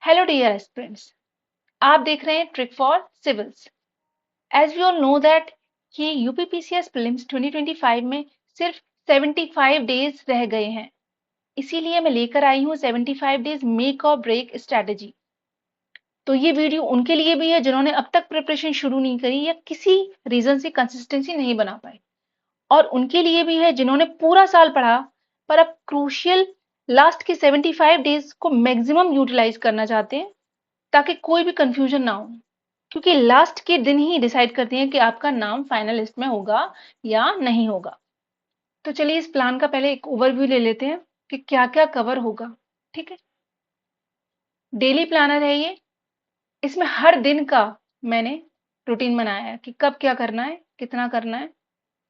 Hello dear aspirants, आप देख रहे हैं trick for civils. As we all know that कि यूपीपीसीएस प्रीलिम्स 2025 में सिर्फ 75 डेज रह गए हैं। इसीलिए मैं लेकर आई हूँ 75 डेज मेक और ब्रेक स्ट्रेटेजी। तो ये वीडियो उनके लिए भी है जिन्होंने अब तक प्रिपरेशन शुरू नहीं करी या किसी रीजन से कंसिस्टेंसी नहीं बना पाई, और उनके लिए भी है जिन्होंने पूरा साल पढ़ा पर अब क्रूशियल लास्ट के 75 डेज को मैक्सिमम यूटिलाइज करना चाहते हैं ताकि कोई भी कंफ्यूजन ना हो, क्योंकि लास्ट के दिन ही डिसाइड करते हैं कि आपका नाम फाइनल लिस्ट में होगा या नहीं होगा। तो चलिए इस प्लान का पहले एक ओवरव्यू ले लेते हैं कि क्या क्या कवर होगा। ठीक है, डेली प्लानर है ये। इसमें हर दिन का मैंने रूटीन बनाया है कि कब क्या करना है, कितना करना है,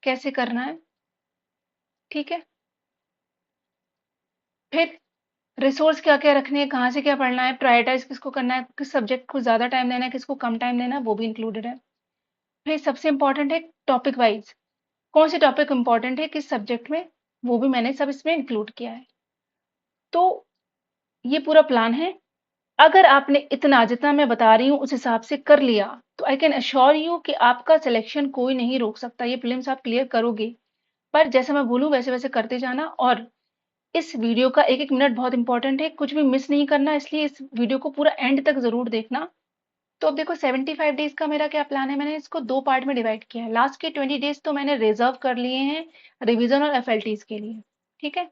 कैसे करना है। ठीक है, फिर रिसोर्स क्या क्या रखने हैं, कहाँ से क्या पढ़ना है, प्रायोरिटाइज किसको करना है, किस सब्जेक्ट को ज्यादा टाइम देना है, किसको कम टाइम देना है, वो भी इंक्लूडेड है। फिर सबसे इंपॉर्टेंट है टॉपिक वाइज, कौन से टॉपिक इंपॉर्टेंट है किस सब्जेक्ट में, वो भी मैंने सब इसमें इंक्लूड किया है। तो ये पूरा प्लान है। अगर आपने इतना जितना मैं बता रही हूँ उस हिसाब से कर लिया तो आई कैन अश्योर यू कि आपका सिलेक्शन कोई नहीं रोक सकता। ये प्रीलिम्स आप क्लियर करोगे, पर जैसा मैं बोलूँ वैसे वैसे करते जाना। और इस वीडियो का एक एक मिनट बहुत इंपॉर्टेंट है, कुछ भी मिस नहीं करना, इसलिए इस वीडियो को पूरा एंड तक जरूर देखना। तो अब देखो 75 डेज का मेरा क्या प्लान है। मैंने इसको दो पार्ट में डिवाइड किया है। लास्ट के 20 डेज तो मैंने रिजर्व कर लिए हैं रिवीजन और एफएलटीज के लिए। ठीक है,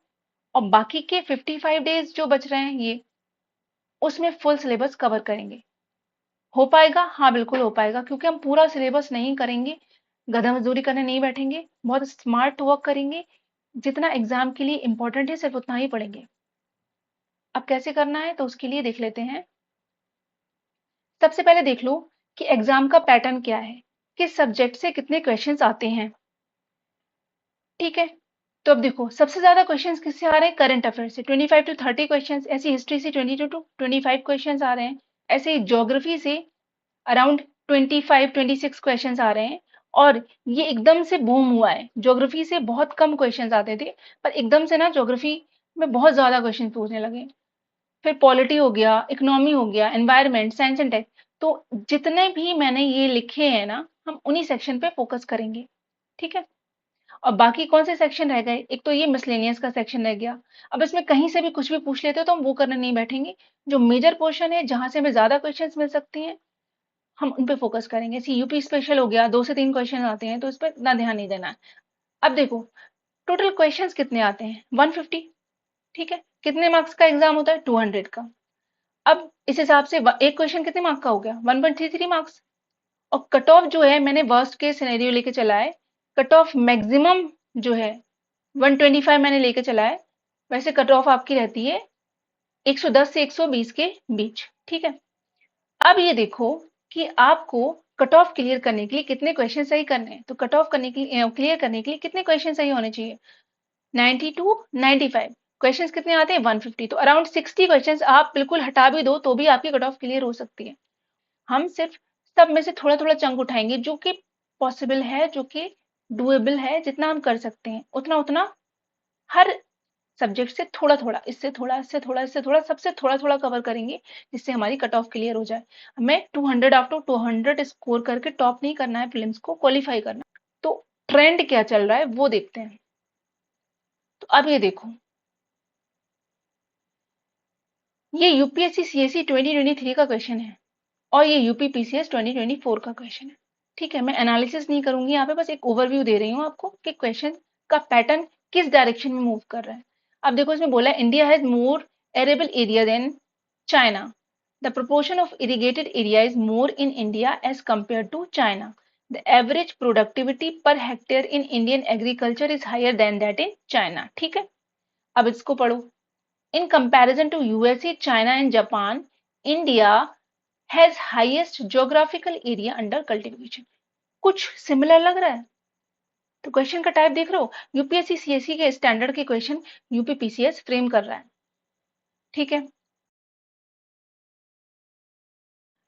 और बाकी के 55 डेज जो बच रहे हैं ये, उसमें फुल सिलेबस कवर करेंगे। हो पाएगा? हाँ बिल्कुल हो पाएगा, क्योंकि हम पूरा सिलेबस नहीं करेंगे, गधा मजदूरी करने नहीं बैठेंगे, बहुत स्मार्ट वर्क करेंगे। जितना एग्जाम के लिए इंपॉर्टेंट है सिर्फ उतना ही पढ़ेंगे। अब कैसे करना है तो उसके लिए देख लेते हैं। सबसे पहले देख लो कि एग्जाम का पैटर्न क्या है, किस सब्जेक्ट से कितने क्वेश्चंस आते हैं। ठीक है, तो अब देखो सबसे ज्यादा क्वेश्चंस किससे आ रहे हैं, करंट अफेयर से 25 टू 30 क्वेश्चंस, ऐसे हिस्ट्री से 22 टू 25 क्वेश्चंस आ रहे हैं, ऐसे ही ज्योग्राफी से अराउंड 25 26 क्वेश्चंस आ रहे हैं। और ये एकदम से बूम हुआ है, ज्योग्राफी से बहुत कम क्वेश्चंस आते थे, पर एकदम से ना ज्योग्राफी में बहुत ज्यादा क्वेश्चन पूछने लगे। फिर पॉलिटी हो गया, इकोनॉमी हो गया, एनवायरनमेंट, साइंस एंड टेक। तो जितने भी मैंने ये लिखे हैं ना, हम उन्हीं सेक्शन पे फोकस करेंगे। ठीक है, और बाकी कौन से सेक्शन रह गए, एक तो ये मिसलेनियस का सेक्शन रह गया। अब इसमें कहीं से भी कुछ भी पूछ लेते हो तो हम वो करने नहीं बैठेंगे। जो मेजर पोर्शन है जहां से हमें ज्यादा क्वेश्चंस मिल सकती हैं हम उन पे फोकस करेंगे। जैसे यूपी स्पेशल हो गया, 2 से 3 क्वेश्चन आते हैं तो इस पर इतना ध्यान नहीं देना है। अब देखो टोटल क्वेश्चंस कितने आते हैं, 150। ठीक है, कितने मार्क्स का एग्जाम होता है, 200 का। अब इस हिसाब से एक क्वेश्चन कितने मार्क का हो गया, 1.33 मार्क्स। और कट ऑफ जो है मैंने वर्स्ट के सिनेरियो लेके चला है। कट ऑफ मैक्सिमम जो है 125 मैंने लेके चला है। वैसे कट ऑफ आपकी रहती है 110 से 120 के बीच। ठीक है, अब ये देखो कि आपको कट ऑफ क्लियर करने के लिए कितने क्वेश्चन सही करने हैं। तो कट ऑफ करने के लिए क्लियर करने के लिए कितने क्वेश्चन सही होने चाहिए, 90 टू 95। क्वेश्चंस कितने आते हैं, 150। तो अराउंड 60 क्वेश्चंस आप बिल्कुल हटा भी दो तो भी आपकी कट ऑफ क्लियर हो सकती है। हम सिर्फ सब में से थोड़ा थोड़ा चंक उठाएंगे जो कि पॉसिबल है, जो कि डुएबल है, जितना हम कर सकते हैं उतना उतना हर सब्जेक्ट से थोड़ा थोड़ा, इससे थोड़ा, इससे थोड़ा, इससे थोड़ा, सबसे थोड़ा थोड़ा कवर करेंगे जिससे हमारी कट ऑफ क्लियर हो जाए। हमें 200 आफ्टर 200 स्कोर करके टॉप नहीं करना है, प्रीलिम्स को क्वालिफाई करना। तो ट्रेंड क्या चल रहा है वो देखते हैं। तो अब ये देखो, ये यूपीएससी सीएससी 2023 का क्वेश्चन है और ये यूपी पीसीएस 2024 का क्वेश्चन है। ठीक है, मैं एनालिसिस नहीं करूंगी यहाँ पे, बस एक ओवरव्यू दे रही हूँ आपको कि क्वेश्चन का पैटर्न किस डायरेक्शन में मूव कर रहा है। अब देखो इसमें बोला है India has more arable area than China. The proportion of irrigated area is more in India as compared to China. The average productivity per hectare in Indian agriculture is higher than that in China. ठीक है, अब इसको पढ़ो। In comparison to USA, China and Japan, India has highest geographical area under cultivation. कुछ similar लग रहा है? तो क्वेश्चन का टाइप देख रहे हो, यूपीएससी सीएससी के स्टैंडर्ड के क्वेश्चन यूपी पीसीएस फ्रेम कर रहा है। ठीक है,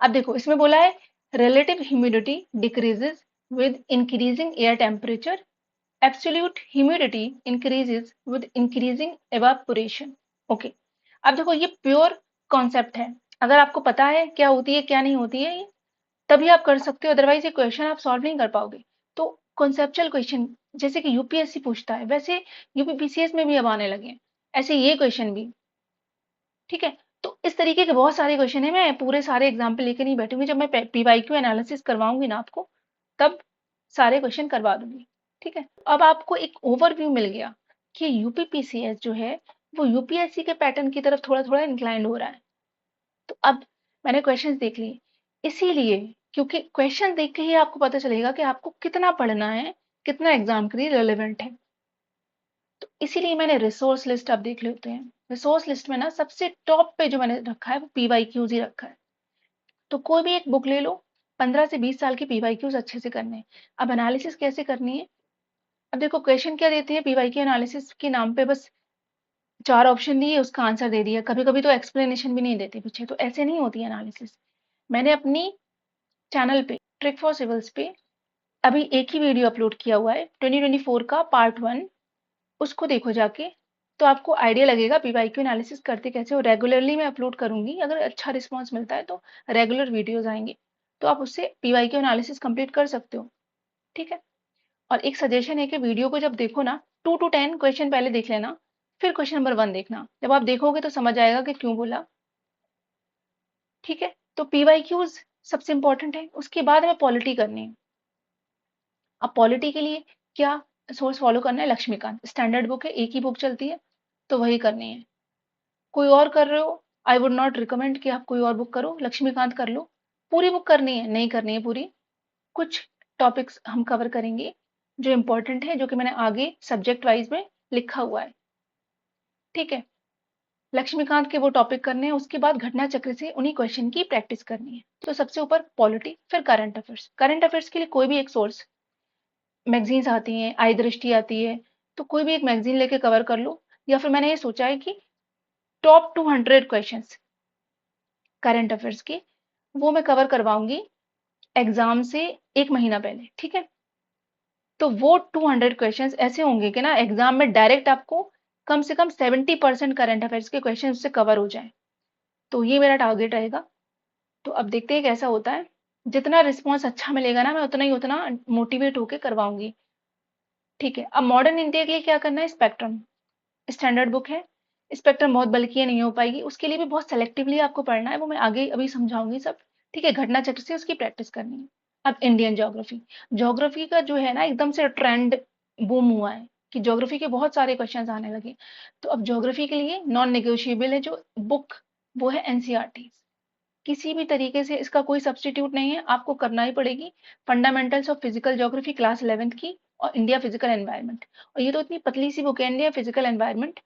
अब देखो इसमें बोला है relative humidity decreases with increasing air temperature, absolute humidity increases with increasing evaporation. Okay, अब देखो ये प्योर कॉन्सेप्ट है, अगर आपको पता है क्या होती है क्या नहीं होती है, तभी आप कर सकते हो, अदरवाइज ये क्वेश्चन आप सॉल्व नहीं कर पाओगे। तो कॉन्सेप्चुअल क्वेश्चन जैसे कि यूपीएससी पूछता है, वैसे यूपीपीसीएस में भी अब आने लगे हैं, ऐसे ये क्वेश्चन भी। ठीक है, तो इस तरीके के बहुत सारे क्वेश्चन है, मैं पूरे सारे एग्जाम्पल लेके नहीं बैठूंगी, जब मैं पीवाईक्यू एनालिसिस करवाऊंगी ना आपको, तब सारे क्वेश्चन करवा दूंगी। ठीक है, अब आपको एक ओवरव्यू मिल गया कि यूपीपीसीएस जो है वो यूपीएससी के पैटर्न की तरफ थोड़ा थोड़ा इंक्लाइंड हो रहा है। तो अब मैंने क्वेश्चंस देख लिए, इसीलिए क्योंकि क्वेश्चन देख के ही आपको पता चलेगा कि आपको कितना पढ़ना है, कितना एग्जाम के लिए रेलेवेंट है। तो इसीलिए मैंने रिसोर्स लिस्ट अब देख लेते हैं। रिसोर्स लिस्ट में ना सबसे टॉप पे जो मैंने रखा है वो पीवाईक्यूज ही रखा है। तो कोई भी एक बुक ले लो, 15 से 20 साल की पीवाईक्यूज अच्छे से करने हैं। अब एनालिसिस कैसे करनी है, अब देखो क्वेश्चन क्या देते हैं, पीवाईक्यू एनालिसिस के नाम पे बस 4 ऑप्शन दिए, उसका आंसर दे दिया, कभी कभी तो एक्सप्लेनेशन भी नहीं देते पीछे, तो ऐसे नहीं होती है एनालिसिस। मैंने अपनी चैनल पे ट्रिक फॉर सिविल्स पे अभी एक ही वीडियो अपलोड किया हुआ है 2024 का पार्ट 1, उसको देखो जाके, तो आपको आइडिया लगेगा पीवाईक्यू एनालिसिस करते कैसे हो। रेगुलरली मैं अपलोड करूंगी, अगर अच्छा रिस्पॉन्स मिलता है तो रेगुलर वीडियोज आएंगे, तो आप उससे पीवाईक्यू एनालिसिस कंप्लीट कर सकते हो। ठीक है, और एक सजेशन है कि वीडियो को जब देखो ना, 2 to 10 क्वेश्चन पहले देख लेना, फिर क्वेश्चन नंबर 1 देखना, जब आप देखोगे तो समझ आएगा कि क्यों बोला। ठीक है, तो पीवाईक्यूज सबसे इंपॉर्टेंट है, उसके बाद हमें पॉलिटी करनी है। अब पॉलिटी के लिए क्या सोर्स फॉलो करना है, लक्ष्मीकांत स्टैंडर्ड बुक है, एक ही बुक चलती है, तो वही करनी है। कोई और कर रहे हो, आई वुड नॉट रिकमेंड कि आप कोई और बुक करो, लक्ष्मीकांत कर लो। पूरी बुक करनी है, नहीं करनी है पूरी, कुछ टॉपिक्स हम कवर करेंगे जो इंपॉर्टेंट है, जो कि मैंने आगे सब्जेक्ट वाइज में लिखा हुआ है। ठीक है, लक्ष्मीकांत के वो टॉपिक करने हैं, उसके बाद घटना चक्र से उन्हीं क्वेश्चन की प्रैक्टिस करनी है। तो सबसे ऊपर पॉलिटी, फिर करंट अफेयर्स। करंट अफेयर्स के लिए कोई भी एक सोर्स, मैगजीन्स आती हैं, आई दृष्टि आती है, तो कोई भी एक मैगजीन लेके कवर कर लो, या फिर मैंने ये सोचा है कि टॉप 200 क्वेश्चंस करंट अफेयर्स के, वो मैं कवर करवाऊंगी एग्जाम से 1 महीना पहले। ठीक है, तो वो 200 क्वेश्चंस ऐसे होंगे कि ना एग्जाम में डायरेक्ट आपको कम से कम 70% करंट अफेयर्स के क्वेश्चन उससे कवर हो जाए, तो ये मेरा टारगेट रहेगा। तो अब देखते हैं कैसा होता है, जितना रिस्पॉन्स अच्छा मिलेगा ना, मैं उतना मोटिवेट होकर करवाऊंगी। ठीक है, अब मॉडर्न इंडिया के लिए क्या करना है, स्पेक्ट्रम स्टैंडर्ड बुक है, स्पेक्ट्रम बहुत बल्कि है, नहीं हो पाएगी, उसके लिए भी बहुत सेलेक्टिवली आपको पढ़ना है, वो मैं आगे अभी समझाऊंगी सब। ठीक है, घटना चक्र से उसकी प्रैक्टिस करनी है। अब इंडियन ज्योग्राफी, ज्योग्राफी का जो है ना एकदम से ट्रेंड बूम हुआ है कि ज्योग्राफी के बहुत सारे क्वेश्चंस आने लगे, तो अब ज्योग्राफी के लिए नॉन नेगोशिएबल है जो बुक, वो है एनसीईआरटी। किसी भी तरीके से इसका कोई सब्स्टिट्यूट नहीं है, आपको करना ही पड़ेगी। Fundamentals of physical geography class 11th की, और इंडिया फिजिकल एनवायरनमेंट, और ये तो इतनी पतली सी बुक है, इंडिया फिजिकल एनवायरनमेंट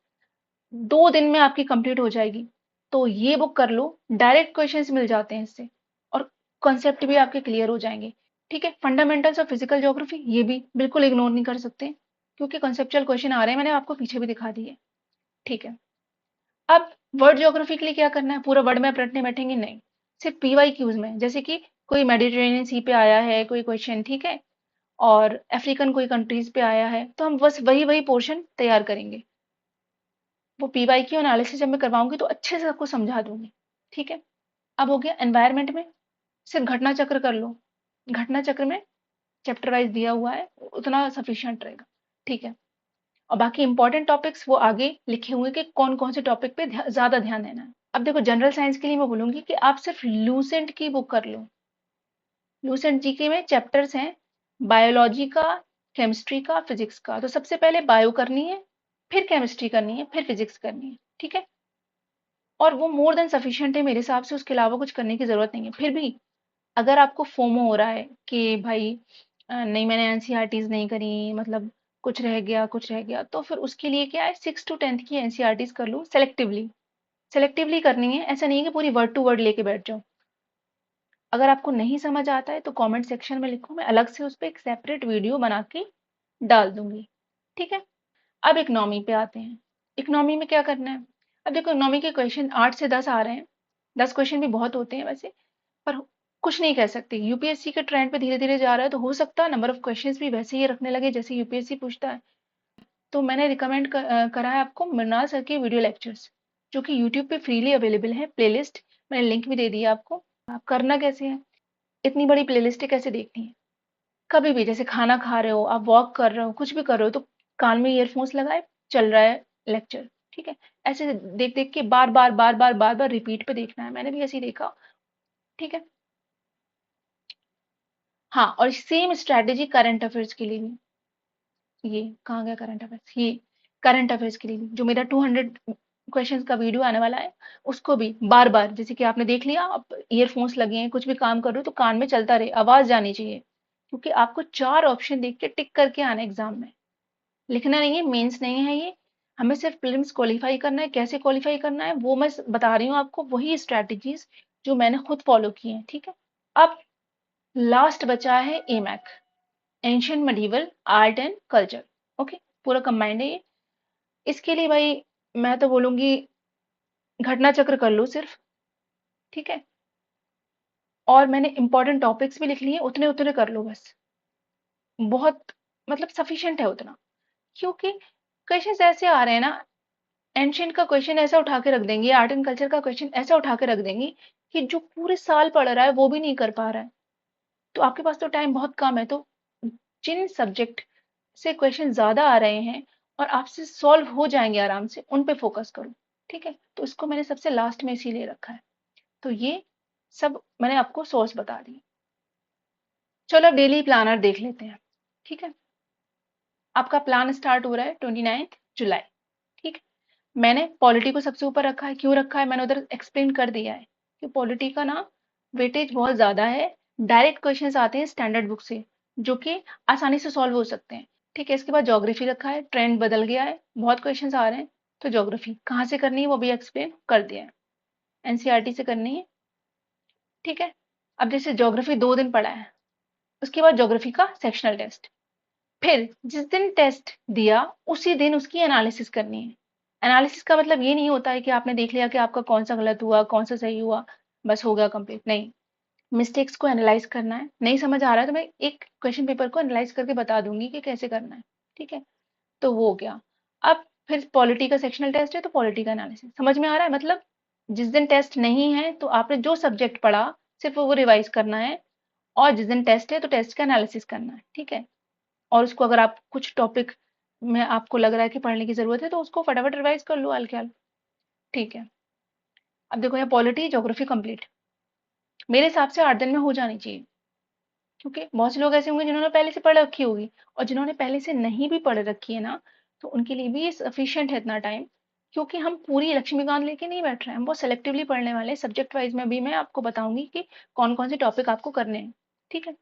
2 दिन में आपकी कंप्लीट हो जाएगी। तो ये बुक कर लो, डायरेक्ट क्वेश्चंस मिल जाते हैं इससे, और कॉन्सेप्ट भी आपके क्लियर हो जाएंगे। ठीक है, फंडामेंटल्स ऑफ फिजिकल ज्योग्राफी ये भी बिल्कुल इग्नोर नहीं कर सकते, क्योंकि कॉन्सेप्चुअल क्वेश्चन आ रहे हैं, मैंने आपको पीछे भी दिखा दिए। ठीक है, अब वर्ड ज्योग्राफी के लिए क्या करना है, पूरा वर्ड मैप रटने बैठेंगे नहीं, सिर्फ पीवाई क्यूज में, जैसे कि कोई मेडिटेरेनियन सी पे आया है कोई क्वेश्चन, ठीक है, और अफ्रीकन कोई कंट्रीज पे आया है, तो हम बस वही वही पोर्शन तैयार करेंगे। वो पीवाई क्यू एनालिसिस जब मैं करवाऊंगी तो अच्छे से आपको समझा दूंगी। ठीक है, अब हो गया एनवायरनमेंट में, सिर्फ घटना चक्र कर लो, घटना चक्र में चैप्टर वाइज दिया हुआ है, उतना सफिशियंट रहेगा। ठीक है, और बाकी इंपॉर्टेंट टॉपिक्स वो आगे लिखे हुए कि कौन कौन से टॉपिक पे ज्यादा ध्यान देना है। अब देखो जनरल साइंस के लिए मैं बोलूंगी कि आप सिर्फ लूसेंट की बुक कर लो। लूसेंट जीके में चैप्टर्स हैं बायोलॉजी का, केमिस्ट्री का, फिजिक्स का, तो सबसे पहले बायो करनी है, फिर केमिस्ट्री करनी है, फिर फिजिक्स करनी है। ठीक है, और वो मोर देन सफिशिएंट है मेरे हिसाब से, उसके अलावा कुछ करने की जरूरत नहीं है। फिर भी अगर आपको फोमो हो रहा है कि भाई नहीं मैंने एनसीईआरटीज नहीं करी, मतलब कुछ रह गया, तो फिर उसके लिए क्या है, 6 to 10th की एनसीईआरटीज कर लो सेलेक्टिवली। सेलेक्टिवली करनी है, ऐसा नहीं है कि पूरी वर्ड टू वर्ड लेके बैठ जाओ। अगर आपको नहीं समझ आता है तो कमेंट सेक्शन में लिखो, मैं अलग से उस पर एक सेपरेट वीडियो बना के डाल दूंगी। ठीक है, अब इकोनॉमी पे आते हैं। इकोनॉमी में क्या करना है, अब देखो इकोनॉमी के क्वेश्चन 8 से 10 आ रहे हैं, 10 क्वेश्चन भी बहुत होते हैं वैसे, पर कुछ नहीं कह सकते, यूपीएससी के ट्रेंड पे धीरे धीरे जा रहा है, तो हो सकता है नंबर ऑफ क्वेश्चंस भी वैसे ही रखने लगे जैसे यूपीएससी पूछता है। तो मैंने करा है आपको मृणाल सर के वीडियो लेक्चर्स, जो कि यूट्यूब पे फ्रीली अवेलेबल है प्लेलिस्ट, मैंने लिंक भी दे दिया आपको। आप करना कैसे है, इतनी बड़ी प्लेलिस्ट कैसे देखनी है, कभी भी जैसे खाना खा रहे हो, आप वॉक कर रहे हो, कुछ भी कर रहे हो, तो कान में ईयरफोन्स लगाए, चल रहा है लेक्चर, ठीक है। ऐसे देख देख के बार बार बार बार बार बार रिपीट पे देखना है, मैंने भी ऐसे ही देखा, ठीक है। हाँ, और सेम स्ट्रैटेजी करंट अफेयर्स के लिए भी। ये कहाँ गया करंट अफेयर्स, ये करंट अफेयर्स के लिए भी जो मेरा 200 क्वेश्चंस का वीडियो आने वाला है, उसको भी बार बार, जैसे कि आपने देख लिया, आप ईयरफोन्स लगे हैं, कुछ भी काम कर रहे हो तो कान में चलता रहे, आवाज जानी चाहिए, क्योंकि आपको 4 ऑप्शन देख के टिक करके आना है एग्जाम में, लिखना नहीं है, मेंस नहीं है ये। हमें सिर्फ प्रीलिम्स क्वालिफाई करना है, कैसे क्वालिफाई करना है वो मैं बता रही हूँ आपको, वही स्ट्रैटेजीज जो मैंने खुद फॉलो की हैं, ठीक है। अब लास्ट बचा है एमैक, ancient medieval art and culture, okay, पूरा कंबाइंड है ये। इसके लिए भाई मैं तो बोलूंगी घटना चक्र कर लो सिर्फ, ठीक है। और मैंने इंपॉर्टेंट टॉपिक्स भी लिख लिए, उतने उतने कर लो बस, बहुत मतलब सफिशिएंट है उतना, क्योंकि क्वेश्चंस ऐसे आ रहे हैं ना, एंशियंट का क्वेश्चन ऐसा उठा के रख देंगे, आर्ट एंड कल्चर का क्वेश्चन ऐसा उठा के रख देंगे कि जो पूरे साल पढ़ रहा है वो भी नहीं कर पा रहा है। तो आपके पास तो टाइम बहुत कम है, तो जिन सब्जेक्ट से क्वेश्चन ज्यादा आ रहे हैं और आपसे सॉल्व हो जाएंगे आराम से, उन पे फोकस करो, ठीक है। तो इसको मैंने सबसे लास्ट में इसीलिए रखा है। तो ये सब मैंने आपको सोर्स बता दी। चलो अब डेली प्लानर देख लेते हैं, ठीक है। आपका प्लान स्टार्ट हो रहा है 29 जुलाई, ठीक है। मैंने पॉलिटी को सबसे ऊपर रखा है, क्यों रखा है मैंने उधर एक्सप्लेन कर दिया है कि पॉलिटी का ना वेटेज बहुत ज्यादा है, डायरेक्ट क्वेश्चंस आते हैं स्टैंडर्ड बुक से, जो कि आसानी से सॉल्व हो सकते हैं, ठीक है। इसके बाद ज्योग्राफी रखा है, ट्रेंड बदल गया है, बहुत क्वेश्चंस आ रहे हैं, तो ज्योग्राफी कहाँ से करनी है वो भी एक्सप्लेन कर दिया है, एनसीईआरटी से करनी है, ठीक है। अब जैसे ज्योग्राफी 2 दिन पढ़ा है, उसके बाद ज्योग्राफी का सेक्शनल टेस्ट, फिर जिस दिन टेस्ट दिया उसी दिन उसकी एनालिसिस करनी है। एनालिसिस का मतलब ये नहीं होता है कि आपने देख लिया कि आपका कौन सा गलत हुआ, कौन सा सही हुआ, बस हो गया कंप्लीट, नहीं। मिस्टेक्स को एनालाइज करना है, नहीं समझ आ रहा है तो मैं एक क्वेश्चन पेपर को एनालाइज करके बता दूंगी कि कैसे करना है, ठीक है। तो वो हो गया। अब फिर पॉलिटी का सेक्शनल टेस्ट है, तो पॉलिटी का एनालिसिस समझ में आ रहा है, मतलब जिस दिन टेस्ट नहीं है तो आपने जो सब्जेक्ट पढ़ा सिर्फ वो रिवाइज करना है, और जिस दिन टेस्ट है तो टेस्ट का एनालिसिस करना है, ठीक है। और उसको अगर आप कुछ टॉपिक में आपको लग रहा है कि पढ़ने की जरूरत है तो उसको फटाफट रिवाइज कर लो हल्के, ठीक है। अब देखो यहाँ पॉलिटी ज्योग्राफी कंप्लीट मेरे हिसाब से 8 दिन में हो जानी चाहिए, क्योंकि बहुत से लोग ऐसे होंगे जिन्होंने पहले से पढ़ रखी होगी, और जिन्होंने पहले से नहीं भी पढ़ रखी है ना, तो उनके लिए भी ये सफिशियंट है इतना टाइम, क्योंकि हम पूरी लक्ष्मीकांत लेके नहीं बैठ रहे हैं, हम बहुत सेलेक्टिवली पढ़ने वाले हैं, सब्जेक्ट वाइज में भी मैं आपको बताऊंगी कि कौन कौन से टॉपिक आपको करने हैं, ठीक है।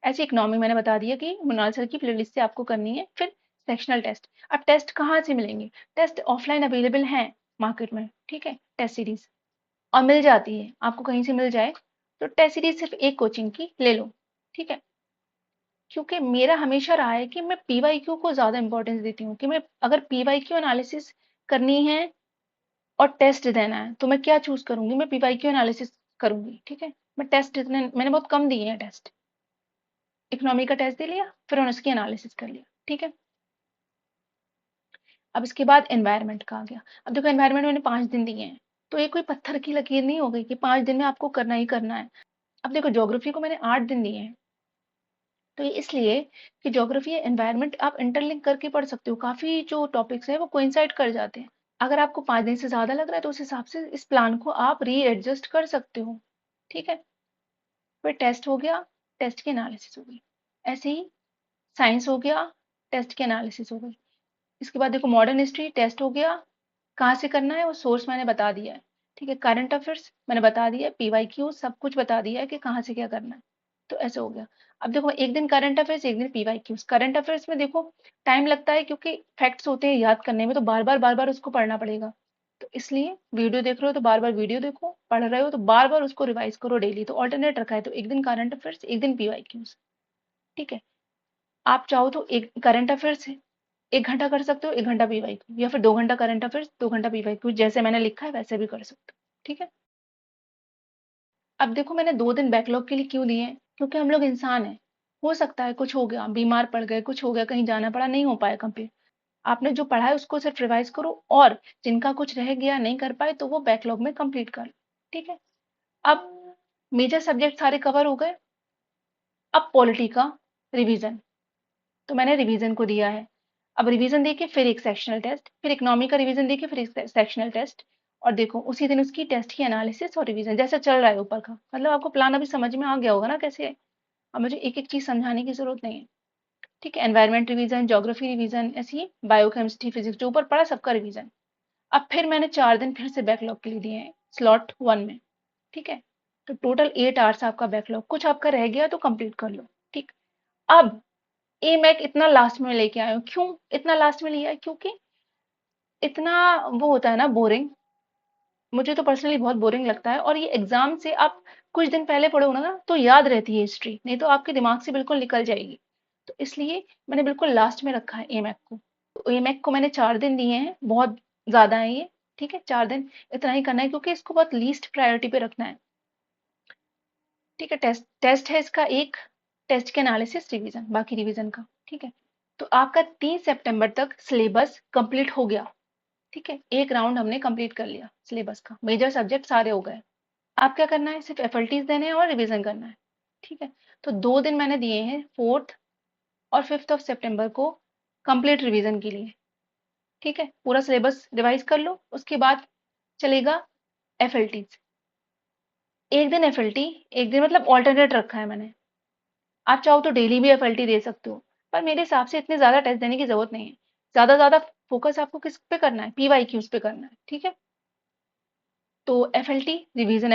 ऐसे इकोनॉमी मैंने बता दिया कि मृणाल सर की प्लेलिस्ट से आपको करनी है, फिर सेक्शनल टेस्ट। अब टेस्ट कहाँ से मिलेंगे, टेस्ट ऑफलाइन अवेलेबल हैं मार्केट में, ठीक है, टेस्ट सीरीज, और मिल जाती है आपको कहीं से मिल जाए, तो टेस्ट सीरीज सिर्फ एक कोचिंग की ले लो, ठीक है। क्योंकि मेरा हमेशा रहा है कि मैं पीवाईक्यू को ज्यादा इंपॉर्टेंस देती हूँ, कि मैं अगर पीवाईक्यू एनालिसिस करनी है और टेस्ट देना है तो मैं क्या चूज करूंगी, मैं पीवाईक्यू एनालिसिस करूंगी, ठीक है। मैं टेस्ट इतने मैंने बहुत कम दिए हैं टेस्ट, इकोनॉमी का टेस्ट दे लिया, फिर मैंने उसकी एनालिसिस कर लिया, ठीक है। अब इसके बाद एनवायरनमेंट का आ गया। अब देखो एनवायरनमेंट मैंने 5 दिन दिए हैं, तो ये कोई पत्थर की लकीर नहीं हो गई कि 5 दिन में आपको करना ही करना है। अब देखो ज्योग्राफी को मैंने 8 दिन दिए हैं, तो ये इसलिए कि ज्योग्राफी या एनवायरनमेंट आप इंटरलिंक करके पढ़ सकते हो, काफी जो टॉपिक्स हैं वो कोइंसाइड कर जाते हैं। अगर आपको 5 दिन से ज्यादा लग रहा है तो उस हिसाब से इस प्लान को आप रीएडजस्ट कर सकते हो, ठीक है। फिर टेस्ट हो गया, टेस्ट की एनालिसिस हो गई, ऐसे ही साइंस हो गया, टेस्ट की एनालिसिस हो गई। इसके बाद देखो मॉडर्न हिस्ट्री टेस्ट हो गया, कहाँ से करना है वो सोर्स मैंने बता दिया है, ठीक है। करंट अफेयर्स मैंने बता दिया है, पीवाईक्यू सब कुछ बता दिया है कि कहाँ से क्या करना है, तो ऐसे हो गया। अब देखो एक दिन करंट अफेयर्स, एक दिन पीवाईक्यूज। करंट अफेयर्स में देखो टाइम लगता है क्योंकि फैक्ट्स होते हैं याद करने में, तो बार बार उसको पढ़ना पड़ेगा, तो इसलिए वीडियो देख रहे हो तो बार बार वीडियो देखो, पढ़ रहे हो तो बार बार उसको रिवाइज करो डेली, तो ऑल्टरनेट रखा है, तो एक दिन करंट अफेयर्स, एक दिन पीवाईक्यूज, ठीक है। आप चाहो तो एक करंट अफेयर्स 1 घंटा कर सकते हो, 1 घंटा पीवाईक्यू, या फिर 2 घंटा करंट अफेयर्स, 2 घंटा पीवाईक्यू, जैसे मैंने लिखा है वैसे भी कर सकते हो, ठीक है। अब देखो मैंने 2 दिन बैकलॉग के लिए क्यों दिए हैं, क्योंकि हम लोग इंसान हैं, हो सकता है कुछ हो गया, बीमार पड़ गए, कुछ हो गया, कहीं जाना पड़ा, नहीं हो पाया कंप्लीट। आपने जो पढ़ा है उसको सिर्फ रिवाइज करो, और जिनका कुछ रह गया नहीं कर पाए तो वो बैकलॉग में कंप्लीट कर लो, ठीक है। अब मेजर सब्जेक्ट सारे कवर हो गए। अब पॉलिटी का रिवीजन, तो मैंने रिवीजन को दिया है। अब रिवीजन देके फिर एक सेक्शनल टेस्ट, फिर इकोनॉमी का रिवीजन देके फिर एक सेक्शनल टेस्ट, और देखो उसी दिन उसकी टेस्ट की एनालिसिस और रिवीजन जैसा चल रहा है ऊपर का। मतलब आपको प्लान अभी समझ में आ गया होगा ना कैसे है। अब मुझे एक एक चीज समझाने की जरूरत नहीं है। ठीक है, एनवायरमेंट रिवीजन, ज्योग्राफी रिवीजन, ऐसी ही बायोकेमिस्ट्री, फिजिक्स जो ऊपर पढ़ा सबका रिवीजन। अब फिर मैंने 4 दिन फिर से बैकलॉग के लिए दिए हैं स्लॉट 1 में। ठीक है, तो टोटल 8 आवर्स आपका बैकलॉग, कुछ आपका रह गया तो कंप्लीट कर लो। ठीक, अब ए मैक इतना लास्ट में लेके आया हूँ। क्यों इतना लास्ट में लिया है? क्योंकि इतना वो होता है ना बोरिंग, मुझे तो पर्सनली बहुत बोरिंग लगता है। और ये एग्जाम से आप कुछ दिन पहले पढ़ो ना तो याद रहती है हिस्ट्री, नहीं तो आपके दिमाग से बिल्कुल निकल जाएगी। तो इसलिए मैंने बिल्कुल लास्ट में रखा है ए मैक को। तो ए मैक को मैंने 4 दिन दिए हैं, बहुत ज्यादा है ये। ठीक है, 4 दिन इतना ही करना है क्योंकि इसको बहुत लीस्ट प्रायोरिटी पे रखना है। ठीक है, टेस्ट टेस्ट है इसका एक, टेस्ट के एनालिसिस रिवीजन, बाकी रिवीजन का। ठीक है, तो आपका 3 सितंबर तक सिलेबस कंप्लीट हो गया। ठीक है, एक राउंड हमने कंप्लीट कर लिया सिलेबस का, मेजर सब्जेक्ट सारे हो गए। आप क्या करना है, सिर्फ एफएलटीज देने हैं और रिवीजन करना है। ठीक है, तो 2 दिन मैंने दिए हैं 4 और 5 सितंबर को कंप्लीट रिवीजन के लिए। ठीक है, पूरा सिलेबस रिवाइज कर लो, उसके बाद चलेगा एफएलटीज। एक दिन एफएलटी, एक दिन मतलब ऑल्टरनेट रखा है मैंने। आप चाहो तो डेली भी एफएलटी दे सकते हो, पर मेरे हिसाब से इतने ज्यादा टेस्ट देने की जरूरत नहीं है। ज्यादा फोकस आपको किस पे करना है, पीवाईक्यूज पे करना है। ठीक है, तो एफएलटी रिवीजन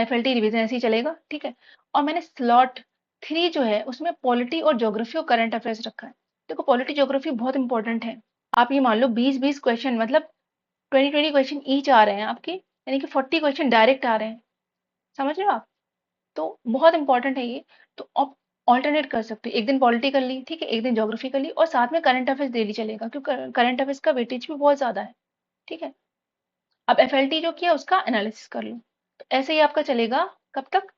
ऐसे ही चलेगा। ठीक है, और मैंने स्लॉट 3 जो है उसमें पॉलिटी और ज्योग्राफी और करंट अफेयर्स रखा है। देखो पॉलिटी ज्योग्राफी बहुत इंपॉर्टेंट है। आप ये मान लो 20-20 क्वेश्चन, मतलब 20-20 क्वेश्चन ईच आ रहे हैं आपके, यानी कि 40 क्वेश्चन डायरेक्ट आ रहे हैं। समझ रहे हो आप? तो बहुत इंपॉर्टेंट है ये। तो आप ऑल्टरनेट कर सकते हो, एक दिन पॉलिटी कर ली, ठीक है, एक दिन ज्योग्राफी कर ली, और साथ में करंट अफेयर्स डेली चलेगा क्योंकि करंट अफेयर्स का वेटेज भी बहुत ज्यादा है। ठीक है, अब एफएलटी जो किया उसका एनालिसिस कर लो। तो ऐसे ही आपका चलेगा कब तक,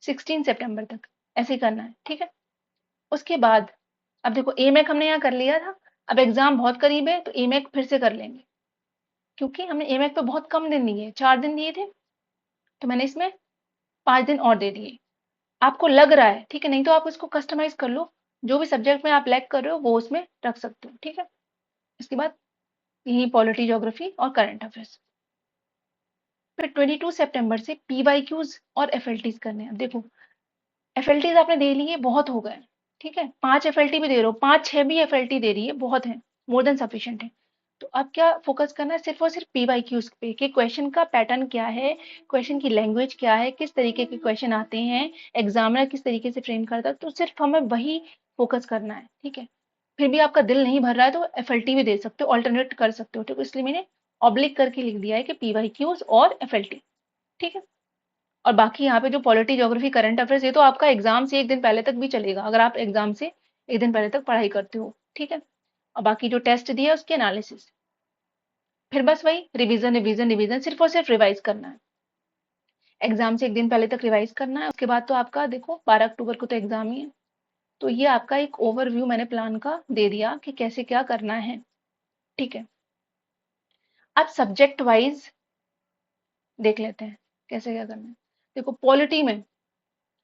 16 सितंबर तक, ऐसे ही करना है। ठीक है, उसके बाद अब देखो ए मैक हमने यहाँ कर लिया था। अब एग्जाम बहुत करीब है तो ए मैक फिर से कर लेंगे, क्योंकि हमने ए मैक पे बहुत कम दिन दिए, 4 दिन दिए थे, तो मैंने इसमें 5 दिन और दे दिए। आपको लग रहा है ठीक है, नहीं तो आप इसको कस्टमाइज कर लो, जो भी सब्जेक्ट में आप लैक कर रहे हो वो उसमें रख सकते हो। ठीक है, इसके बाद यही पॉलिटी, ज्योग्राफी और करंट अफेयर्स। फिर 22 सितंबर से पीवाईक्यूज और एफएलटीज करने हैं। देखो एफएलटीज आपने दे लिए, बहुत हो गए। ठीक है, 5 एफएलटी भी दे रहे हो, 5-6 भी एफएलटी दे रही है, बहुत है, मोर देन सफिशिएंट है। तो अब क्या फोकस करना है, सिर्फ और सिर्फ पीवाईक्यूज पे कि क्वेश्चन का पैटर्न क्या है, क्वेश्चन की लैंग्वेज क्या है, किस तरीके के क्वेश्चन आते हैं, एग्जामिनर किस तरीके से फ्रेम करता है, तो सिर्फ हमें वही फोकस करना है। ठीक है, फिर भी आपका दिल नहीं भर रहा है तो एफएलटी भी दे सकते हो, ऑल्टरनेट कर सकते हो। ठीक है, इसलिए मैंने ऑब्लिक करके लिख दिया है कि पीवाईक्यूज और एफएलटी। ठीक है, और बाकी यहाँ पे जो पॉलिटी, ज्योग्राफी, करंट अफेयर्स, ये तो आपका एग्जाम से एक दिन पहले तक भी चलेगा, अगर आप एग्जाम से एक दिन पहले तक पढ़ाई करते हो। ठीक है, और बाकी जो टेस्ट दिया उसके एनालिसिस, फिर बस वही रिवीजन रिवीजन रिवीजन, सिर्फ और सिर्फ रिवाइज करना है। एग्जाम से एक दिन पहले तक रिवाइज करना है, उसके बाद तो आपका देखो 12 अक्टूबर को तो एग्जाम ही है। तो ये आपका एक ओवरव्यू मैंने प्लान का दे दिया कि कैसे क्या करना है। ठीक है, अब सब्जेक्ट वाइज देख लेते हैं कैसे क्या करना है। देखो पॉलिटी में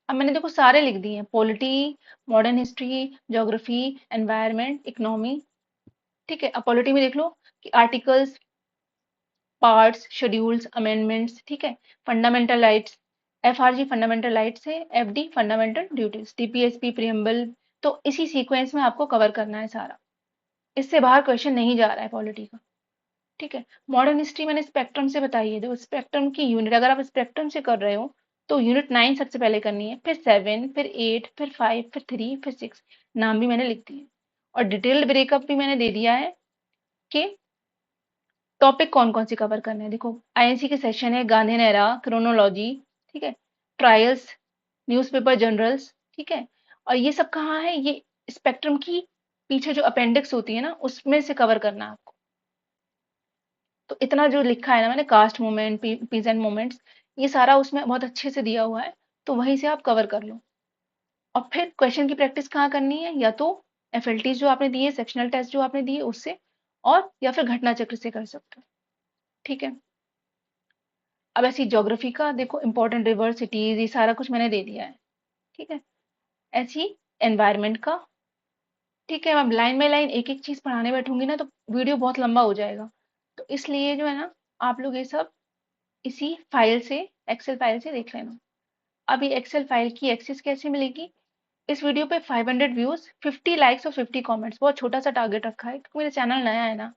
अब मैंने देखो सारे लिख दिए हैं, polity, modern history, geography, environment, economy. ठीक है, अब पॉलिटी में देख लो कि आर्टिकल्स, पार्ट्स, शेड्यूल्स, अमेंडमेंट्स। ठीक है, फंडामेंटल राइट्स, एफआरजी फंडामेंटल राइट्स है, एफडी फंडामेंटल ड्यूटीज, टीपीएसपी प्रियम्बल। तो इसी सीक्वेंस में आपको कवर करना है सारा, इससे बाहर क्वेश्चन नहीं जा रहा है पॉलिटी का। ठीक है, मॉडर्न हिस्ट्री मैंने स्पेक्ट्रम से बताई है, देखो स्पेक्ट्रम की यूनिट अगर आप स्पेक्ट्रम से कर रहे हो तो यूनिट 9 सबसे पहले करनी है, फिर 7, फिर 8, फिर 5, फिर 3, फिर 6। नाम भी मैंने लिख दिए, और डिटेल्ड ब्रेकअप भी मैंने दे दिया है कि टॉपिक कौन कौन से कवर करने हैं। देखो आईएनसी के सेशन है, गांधीयन एरा, क्रोनोलॉजी। ठीक है, ट्रायल्स, न्यूज़पेपर जर्नल्स। ठीक है, और ये सब कहाँ है, ये स्पेक्ट्रम की पीछे जो अपेंडिक्स होती है ना उसमें से कवर करना है आपको। तो इतना जो लिखा है ना मैंने, कास्ट मूवमेंट, पीजेंट मूवमेंट्स, ये सारा उसमें बहुत अच्छे से दिया हुआ है, तो वहीं से आप कवर कर लो। और फिर क्वेश्चन की प्रैक्टिस कहाँ करनी है, या तो एफएलटीज जो आपने दिए, सेक्शनल टेस्ट जो आपने दिए उससे, और या फिर घटना चक्र से कर सकते हो। ठीक है, अब ऐसी ज्योग्राफी का देखो, इंपॉर्टेंट रिवर, सिटीज, ये सारा कुछ मैंने दे दिया है, ठीक है। ऐसी एनवायरनमेंट का, ठीक है। मैं लाइन बाय लाइन एक एक चीज पढ़ाने बैठूंगी ना तो वीडियो बहुत लंबा हो जाएगा। तो इसलिए जो है ना, आप लोग ये सब इसी फाइल से, एक्सेल फाइल से देख लेना। अब ये एक्सेल फाइल की एक्सेस कैसे मिलेगी? इस वीडियो पे 500 व्यूज, 50 लाइक्स और 50 कमेंट्स, बहुत छोटा सा टारगेट रखा है क्योंकि मेरा चैनल नया है ना।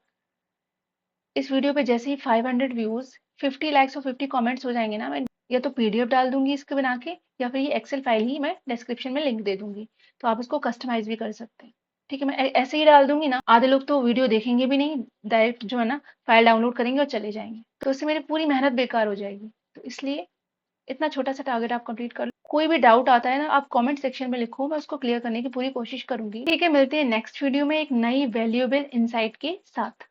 इस वीडियो पे जैसे ही 500 व्यूज, 50 लाइक्स और 50 कमेंट्स हो जाएंगे ना, मैं या तो पीडीएफ डाल दूंगी इसके बना के, या फिर ये एक्सेल फाइल ही मैं डिस्क्रिप्शन में लिंक दे दूंगी, तो आप इसको कस्टमाइज भी कर सकते हैं। ठीक है, मैं ऐसे ही डाल दूंगी ना, आधे लोग तो वीडियो देखेंगे भी नहीं, डायरेक्ट जो है ना फाइल डाउनलोड करेंगे और चले जाएंगे, तो उससे मेरी पूरी मेहनत बेकार हो जाएगी। तो इसलिए इतना छोटा सा टारगेट आप कंप्लीट कर लो। कोई भी डाउट आता है ना, आप कमेंट सेक्शन में लिखो, मैं उसको क्लियर करने की पूरी कोशिश करूंगी। ठीक है, मिलते हैं नेक्स्ट वीडियो में एक नई वैल्यूएबल इंसाइट के साथ।